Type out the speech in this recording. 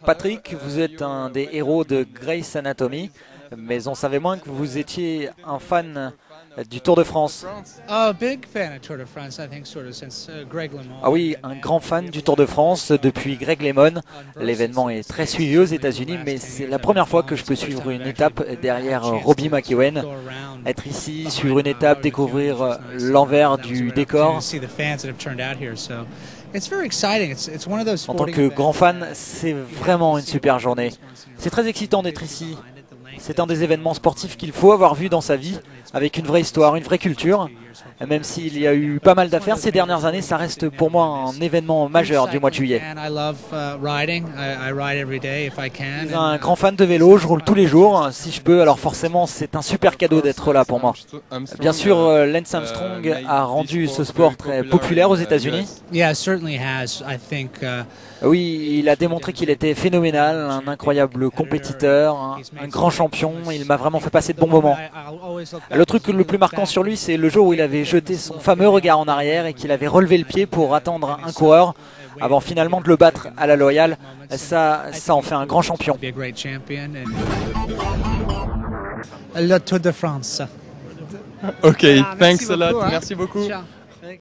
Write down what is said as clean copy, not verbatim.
Patrick, vous êtes un des héros de Grey's Anatomy, mais on savait moins que vous étiez un fan du Tour de France. Big fan of Tour de France, I think, sort of since Greg LeMond. Ah oui, un grand fan du Tour de France depuis Greg LeMond. L'événement est très suivi aux États-Unis, mais c'est la première fois que je peux suivre une étape derrière Robbie McEwen. Être ici, suivre une étape, découvrir l'envers du décor. En tant que grand fan, c'est vraiment une super journée. C'est très excitant d'être ici. C'est un des événements sportifs qu'il faut avoir vu dans sa vie, avec une vraie histoire, une vraie culture. Même s'il y a eu pas mal d'affaires ces dernières années, ça reste pour moi un événement majeur du mois de juillet. Je suis un grand fan de vélo, je roule tous les jours, si je peux, alors forcément c'est un super cadeau d'être là pour moi. Bien sûr, Lance Armstrong a rendu ce sport très populaire aux États-Unis. Oui, il a démontré qu'il était phénoménal, un incroyable compétiteur, un grand champion, il m'a vraiment fait passer de bons moments. Le truc le plus marquant sur lui, c'est le jour où il avait jeté son fameux regard en arrière et qu'il avait relevé le pied pour attendre un coureur avant finalement de le battre à la loyale. Ça en fait un grand champion. Le Tour de France. Ok, thanks a lot, merci beaucoup.